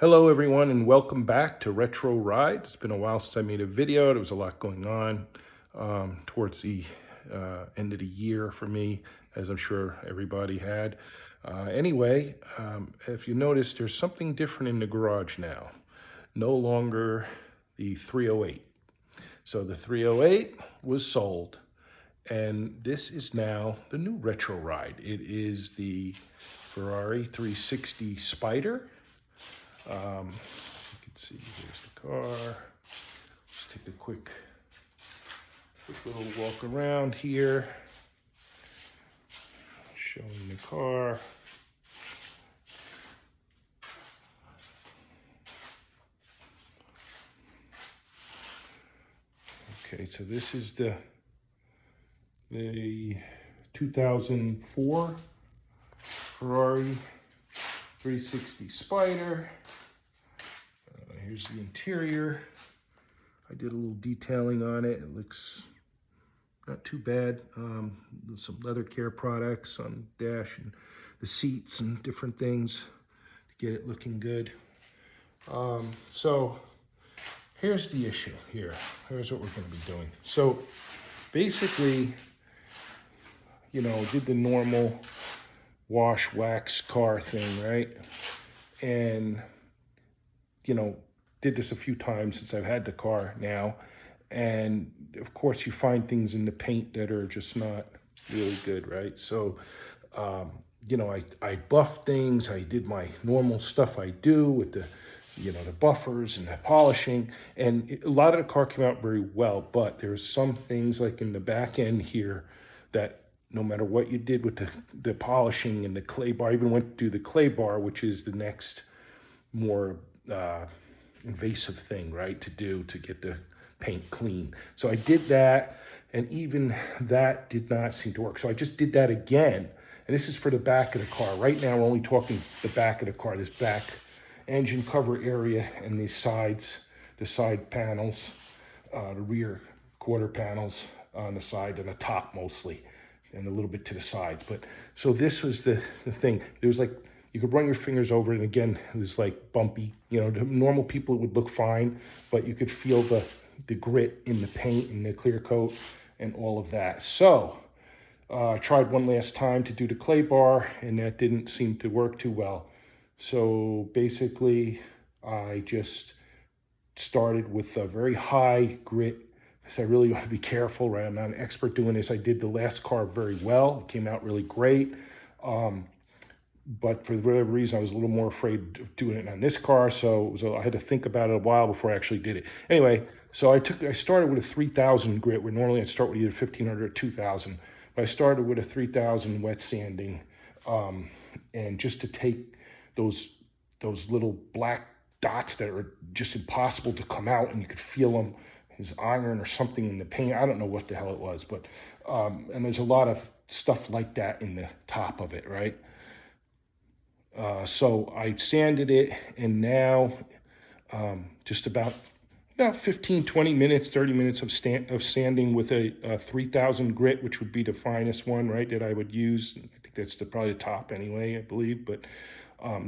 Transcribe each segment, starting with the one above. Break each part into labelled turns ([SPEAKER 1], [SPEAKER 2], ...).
[SPEAKER 1] Hello everyone and welcome back to Retro Ride. It's been a while since I made a video. There was a lot going on towards the end of the year for me, as I'm sure everybody had. If you notice, there's something different in the garage now. No longer the 308. So the 308 was sold, and this is now the new Retro Ride. It is the Ferrari 360 Spider. You can see here's the car. Just take a quick little walk around here, showing the car. Okay, so this is the 2004 Ferrari 360 Spider. Here's the interior. I did a little detailing on it. It looks not too bad. Some leather care products on the dash and the seats and different things to get it looking good. So here's the issue here. Here's what we're going to be doing. So basically, did the normal wash, wax car thing, right? And, did this a few times since I've had the car now. And of course you find things in the paint that are just not really good, right? So, I buffed things. I did my normal stuff I do with the buffers and the polishing. And a lot of the car came out very well, but there's some things like in the back end here that no matter what you did with the polishing and the clay bar, I even went to do the clay bar, which is the next more invasive thing, right, to do to get the paint clean. So I did that, and even that did not seem to work. So I just did that again, and this is for the back of the car. Right now we're only talking the back of the car, this back engine cover area and the sides, the side panels, the rear quarter panels on the side and the top mostly, and a little bit to the sides. But so this was the thing. There was like, you could run your fingers over it, and again, it was like bumpy. To normal people, it would look fine, but you could feel the grit in the paint and the clear coat and all of that. So I tried one last time to do the clay bar, and that didn't seem to work too well. So basically, I just started with a very high grit. So I really want to be careful, right? I'm not an expert doing this. I did the last car very well. It came out really great. But for whatever reason, I was a little more afraid of doing it on this car, so I had to think about it a while before I actually did it. Anyway, so I started with a 3000 grit, where normally I'd start with either 1500 or 2000, but I started with a 3000 wet sanding, and just to take those little black dots that are just impossible to come out, and you could feel them, there's iron or something in the paint. I don't know what the hell it was, but and there's a lot of stuff like that in the top of it, right? So I sanded it, and now just about 15, 20 minutes, 30 minutes of sanding with a 3000 grit, which would be the finest one, right, that I would use. I think that's probably the top anyway, I believe, but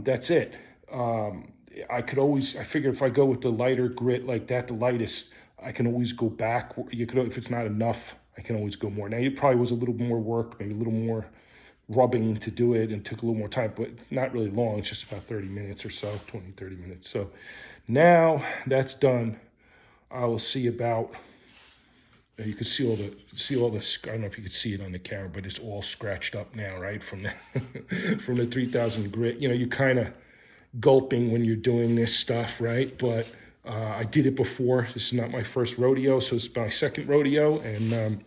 [SPEAKER 1] that's it. I figure if I go with the lighter grit like that, the lightest, I can always go back. If it's not enough, I can always go more. Now, it probably was a little more work, maybe a little more rubbing to do it, and took a little more time, but not really long. It's just about 30 minutes or so, 20, 30 minutes. So now that's done, I will see about, you can see all the, I don't know if you could see it on the camera, but it's all scratched up now, right? From the, from the 3000 grit. You're kind of gulping when you're doing this stuff, right? But I did it before. This is not my first rodeo, so it's my second rodeo. And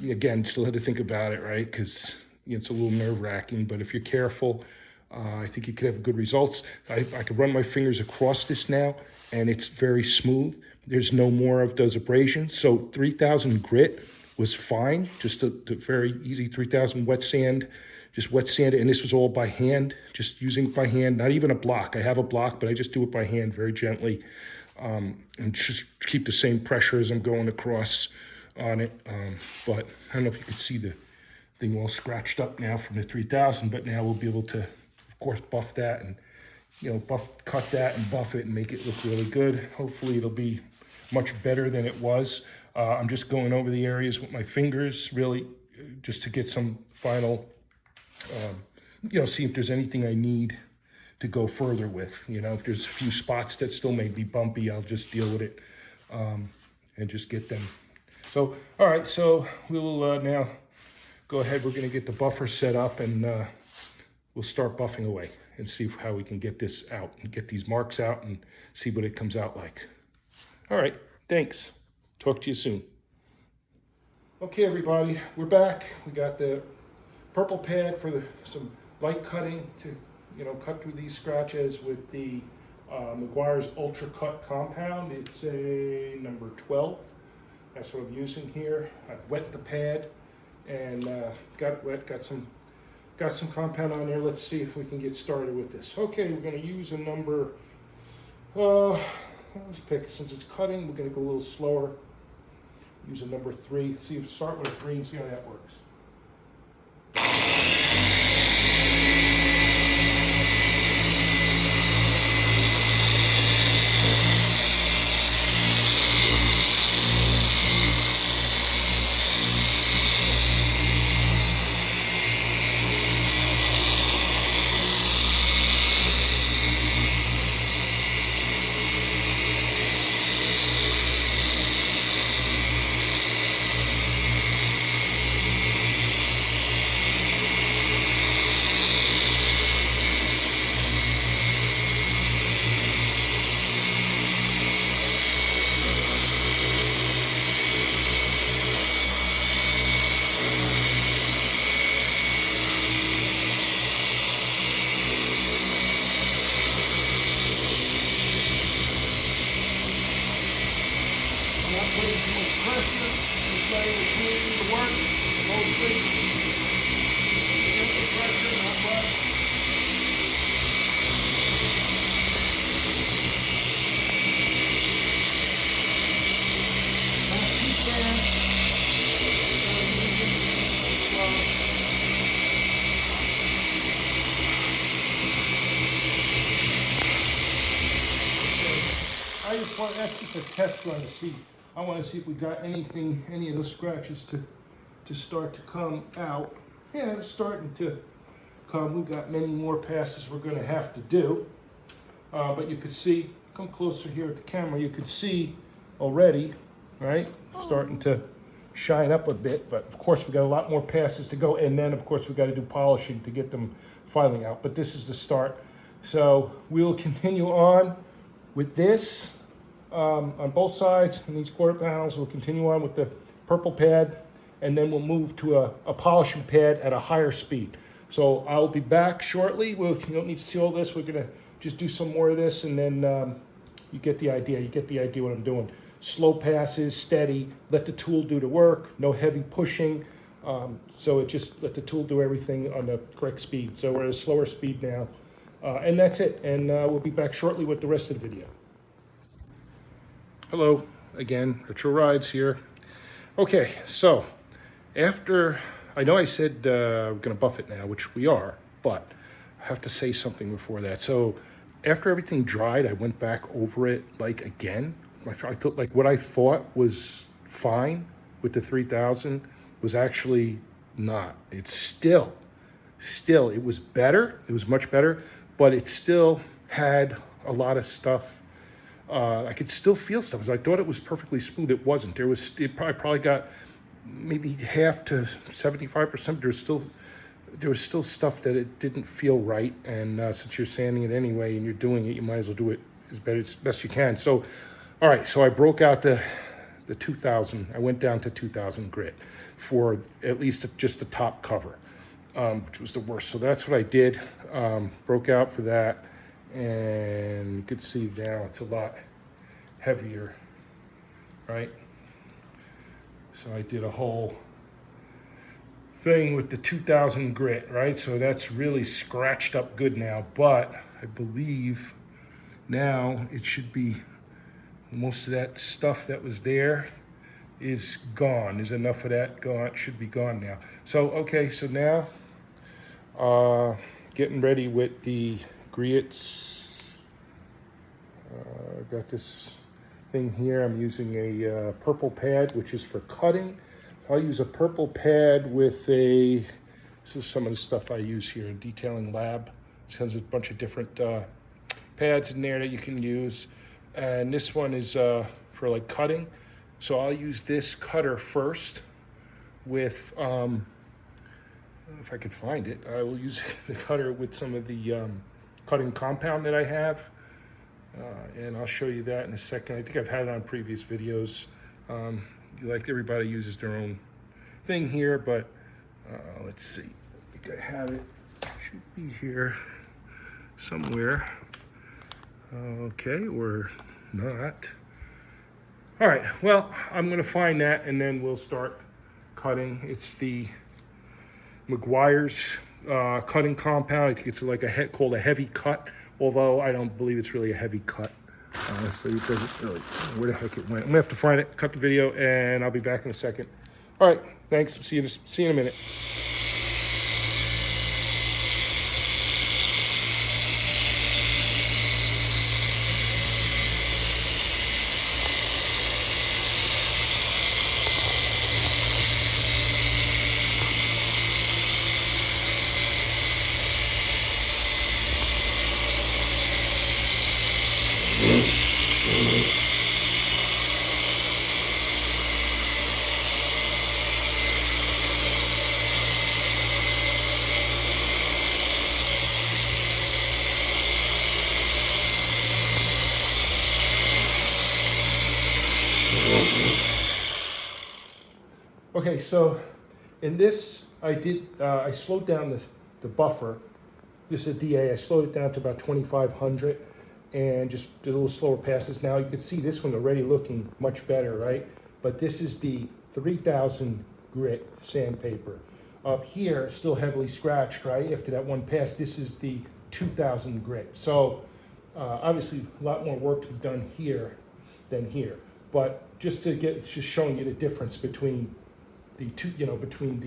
[SPEAKER 1] again, still had to think about it, right? Because it's a little nerve-wracking, but if you're careful, I think you could have good results. I could run my fingers across this now, and it's very smooth. There's no more of those abrasions. So 3000 grit was fine, just a very easy 3000 wet sand, just wet sand, and this was all by hand, just using it by hand, not even a block. I have a block, but I just do it by hand very gently, and just keep the same pressure as I'm going across on it. But I don't know if you can see the thing all scratched up now from the 3000, but now we'll be able to, of course, buff that and cut that and buff it and make it look really good. Hopefully it'll be much better than it was. I'm just going over the areas with my fingers, really, just to get some final, see if there's anything I need to go further with. If there's a few spots that still may be bumpy, I'll just deal with it and just get them. So, all right, so we'll now go ahead. We're going to get the buffer set up, and we'll start buffing away and see how we can get this out and get these marks out and see what it comes out like. All right, thanks. Talk to you soon. Okay, everybody, we're back. We got the purple pad for some light cutting to, cut through these scratches with the Meguiar's Ultra Cut compound. It's a number 12. That's what I'm using here. I've wet the pad and got it wet, got some compound on there. Let's see if we can get started with this. Okay, we're going to use a number, let's pick, since it's cutting, we're going to go a little slower. Use a number 3. Start with a 3 and see how that works. Putting too much pressure, just letting the tool do the work, mostly. Gentle pressure, not much. Not too fast. I just want, that's just a test run to see. I want to see if we got any of those scratches to start to come out. Yeah, it's starting to come. We've got many more passes we're going to have to do. But you could see, come closer here at the camera, you could see already, right? Starting to shine up a bit. But of course, we got a lot more passes to go. And then, of course, we got to do polishing to get them finally out. But this is the start. So we'll continue on with this. On both sides, and these quarter panels, we'll continue on with the purple pad, and then we'll move to a polishing pad at a higher speed. So I'll be back shortly. You don't need to see all this. We're going to just do some more of this, and then you get the idea. You get the idea what I'm doing. Slow passes, steady, let the tool do the work, no heavy pushing. So it just let the tool do everything on the correct speed. So we're at a slower speed now. And that's it. And we'll be back shortly with the rest of the video. Hello again, Retro Rides here. Okay, so after, I know I said we're gonna buff it now, which we are, but I have to say something before that. So after everything dried, I went back over it like again. I thought like what I thought was fine with the 3000 was actually not. It's still, it was better. It was much better, but it still had a lot of stuff. I could still feel stuff. I thought it was perfectly smooth. It wasn't. It probably got maybe half to 75%. There was still stuff that it didn't feel right. And since you're sanding it anyway and you're doing it, you might as well do it as best you can. So, all right. So I broke out the 2000. I went down to 2000 grit for at least just the top cover, which was the worst. So that's what I did. Broke out for that. And you can see now it's a lot heavier, right? So I did a whole thing with the 2000 grit, right? So that's really scratched up good now, but I believe now it should be, most of that stuff that was there is gone. There's enough of that gone, should be gone now. So, okay, so now getting ready with the grits Got this thing here. I'm using a purple pad, which is for cutting. I'll use a purple pad with a, this is some of the stuff I use here in Detailing Lab. It comes with a bunch of different pads in there that you can use. And this one is for like cutting. So I'll use this cutter first with, if I can find it, I will use the cutter with some of the cutting compound that I have. And I'll show you that in a second. I think I've had it on previous videos. Like everybody uses their own thing here, but let's see. I think I have it. Should be here somewhere. Okay, or not. All right, well, I'm gonna find that and then we'll start cutting. It's the McGuire's cutting compound. I think it's like called a heavy cut, although I don't believe it's really a heavy cut. So it doesn't really, where the heck it went. I'm gonna have to find it, cut the video, and I'll be back in a second. All right, thanks, see you in a minute. Okay, so in this, I slowed down the buffer. This is a DA. I slowed it down to about 2,500 and just did a little slower passes. Now you can see this one already looking much better, right? But this is the 3,000 grit sandpaper. Up here, still heavily scratched, right? After that one pass, this is the 2,000 grit. So obviously a lot more work to be done here than here. But just showing you the difference between the two, between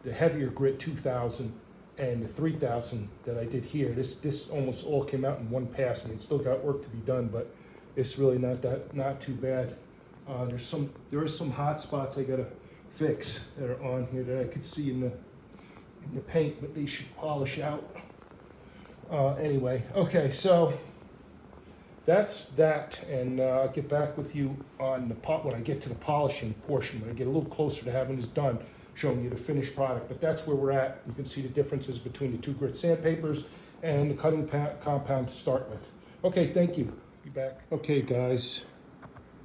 [SPEAKER 1] the heavier grit 2000 and the 3000 that I did here. This almost all came out in one pass. I mean, it's still got work to be done, but it's really not too bad. There are some hot spots I gotta fix that are on here that I could see in the paint, but they should polish out. Anyway, okay, so that's that, and I'll get back with you on the when I get to the polishing portion, when I get a little closer to having this done, showing you the finished product. But that's where we're at. You can see the differences between the two grit sandpapers and the cutting compound to start with. Okay, thank you. Be back. Okay, guys,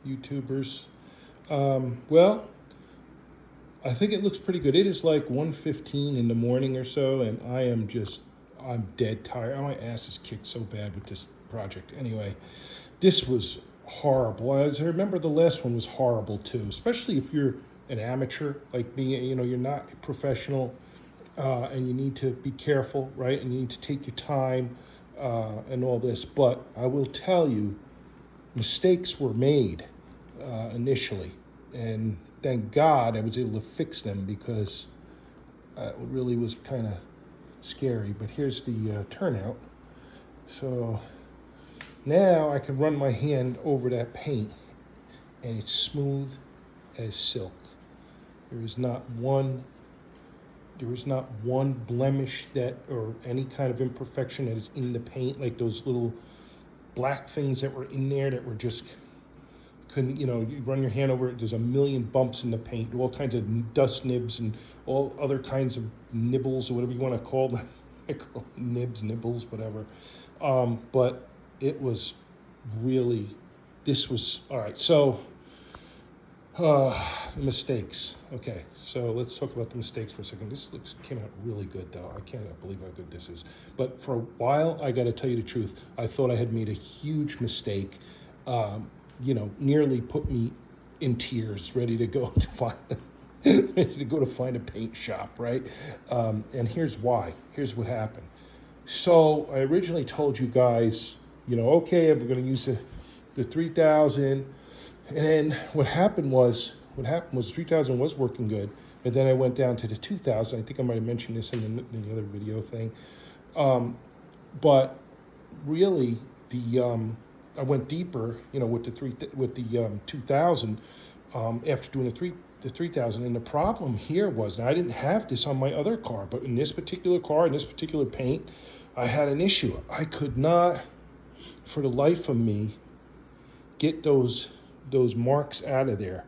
[SPEAKER 1] YouTubers. Well, I think it looks pretty good. It is like 1:15 in the morning or so, and I'm dead tired. My ass is kicked so bad with this project. Anyway, this was horrible. As I remember, the last one was horrible too, especially if you're an amateur like me. You're not a professional, and you need to be careful, right? And you need to take your time and all this. But I will tell you, mistakes were made initially, and thank God I was able to fix them, because it really was kind of scary. But here's the turnout. So now I can run my hand over that paint and it's smooth as silk. There is not one blemish or any kind of imperfection that is in the paint, like those little black things that were in there that were just couldn't, you run your hand over it, there's a million bumps in the paint, all kinds of dust nibs and all other kinds of nibbles or whatever you want to call them. I call them nibs, nibbles, whatever. But it was really, this was, all right, so the mistakes. Okay, so let's talk about the mistakes for a second. This came out really good, though. I cannot believe how good this is. But for a while, I got to tell you the truth, I thought I had made a huge mistake. Nearly put me in tears, ready to go to find a paint shop, right? And here's why. Here's what happened. So I originally told you guys, okay, we're going to use the 3000, and then what happened was 3000 was working good, and then I went down to the 2000. I think I might have mentioned this in the other video thing, but really I went deeper, with the 2000 after doing the 3000. And the problem here was, and I didn't have this on my other car, but in this particular car, in this particular paint, I had an issue. I could not, for the life of me, get those marks out of there.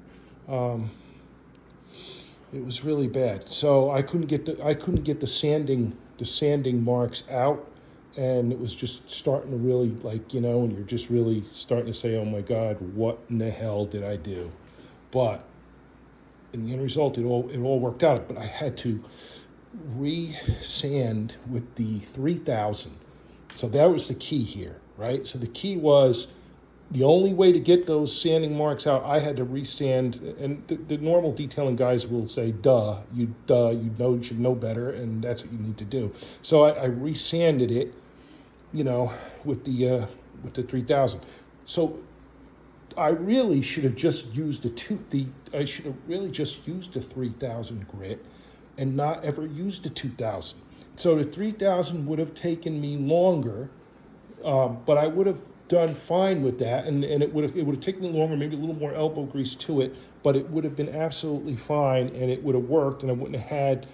[SPEAKER 1] It was really bad. So I couldn't get the sanding marks out, and it was just starting to really, and you're just really starting to say, oh my God, what in the hell did I do? But in the end result, it all worked out. But I had to re-sand with the 3000. So that was the key here, right? So the key was, the only way to get those sanding marks out, I had to resand. And the normal detailing guys will say, you should know better, and that's what you need to do. So I resanded it, with the 3000. So I really should have just used I should have really just used the 3000 grit and not ever used the 2000. So the 3000 would have taken me longer, but I would have done fine with that, and it would have taken me longer, maybe a little more elbow grease to it, but it would have been absolutely fine, and it would have worked, and I wouldn't have had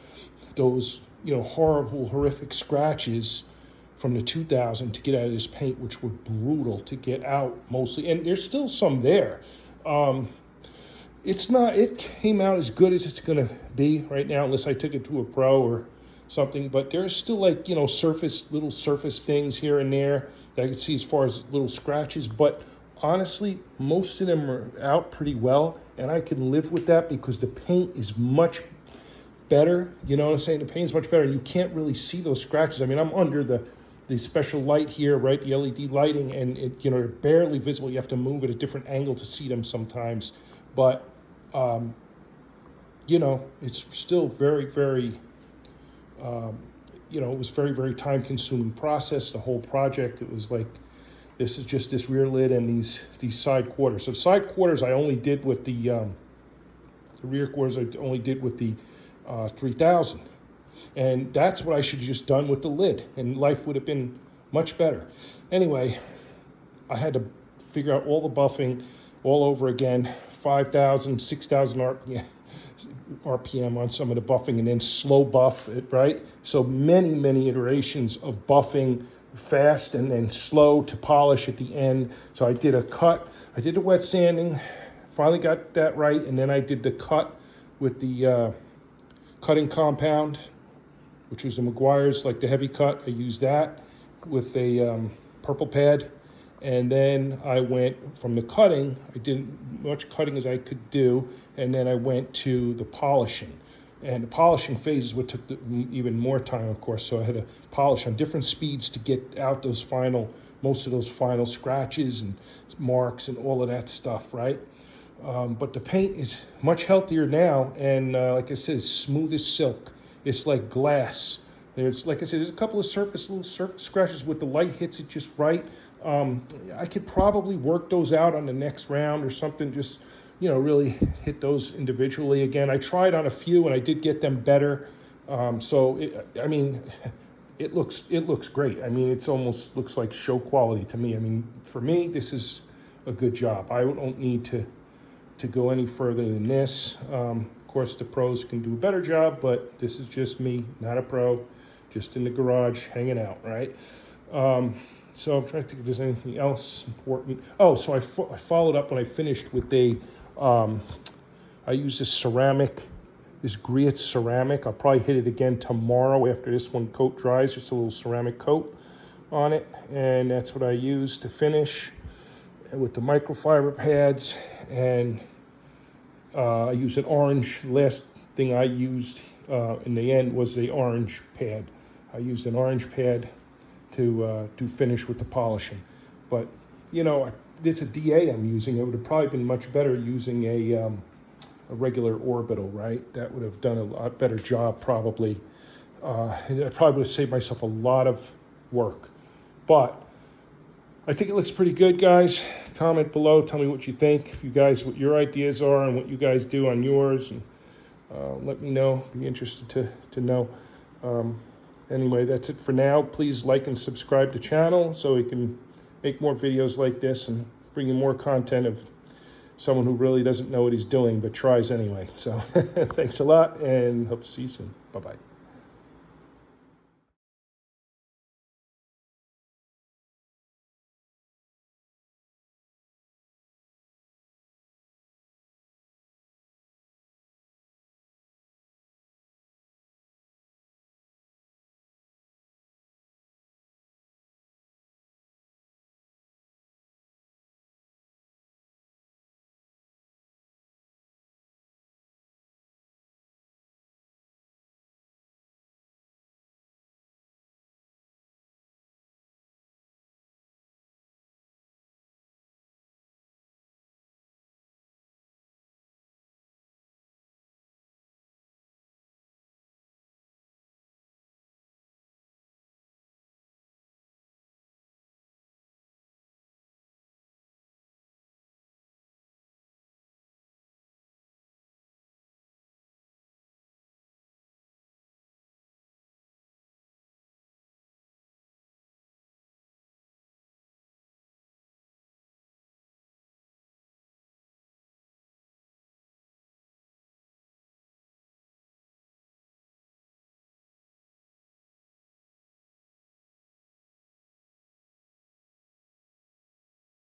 [SPEAKER 1] those horrible, horrific scratches from the 2000 to get out of this paint, which were brutal to get out mostly, and there's still some there. It came out as good as it's gonna be right now, unless I took it to a pro or something, but there's still little surface things here and there that I can see as far as little scratches, but honestly, most of them are out pretty well, and I can live with that because the paint is much better. You know what I'm saying? The paint is much better, and you can't really see those scratches. I mean, I'm under the special light here, right? The LED lighting, and they're barely visible. You have to move at a different angle to see them sometimes, but it's still very, very, it was very, very time-consuming process, the whole project. It was like, this is just this rear lid and these side quarters. So side quarters I only did with the rear quarters I only did with the 3000. And that's what I should have just done with the lid, and life would have been much better. Anyway, I had to figure out all the buffing all over again, 5,000, 6,000 RPM on some of the buffing, and then slow buff it, right? So many iterations of buffing, fast and then slow to polish at the end. So I did a cut. I did the wet sanding, finally got that right, and then I did the cut with the cutting compound, which was the Meguiar's, like the heavy cut. I used that with a purple pad. And then I went from the cutting, I did much cutting as I could do, and then I went to the polishing. And the polishing phase is what took even more time, of course. So I had to polish on different speeds to get out most of those final scratches and marks and all of that stuff, right? But the paint is much healthier now, and like I said, it's smooth as silk. It's like glass. There's, like I said, there's a couple of little surface scratches with the light hits it just right. I could probably work those out on the next round or something, just, really hit those individually again. I tried on a few and I did get them better. It looks great. I mean, it's almost looks like show quality to me. I mean, for me, this is a good job. I don't need to go any further than this. Of course, the pros can do a better job, but this is just me, not a pro, just in the garage hanging out, right? So I'm trying to think if there's anything else important. Oh, so I followed up when I finished with I used this Griot ceramic. I'll probably hit it again tomorrow after this one coat dries, just a little ceramic coat on it. And that's what I used to finish with the microfiber pads. And I used an orange. Last thing I used in the end was the orange pad. I used an orange pad to finish with the polishing. But, it's a DA I'm using. It would have probably been much better using a regular orbital, right? That would have done a lot better job probably. And I probably would have saved myself a lot of work. But I think it looks pretty good, guys. Comment below. Tell me what you think. What your ideas are and what you guys do on yours. And let me know. Be interested to know. Anyway, that's it for now. Please like and subscribe to the channel so we can make more videos like this and bring you more content of someone who really doesn't know what he's doing but tries anyway. So thanks a lot, and hope to see you soon. Bye-bye.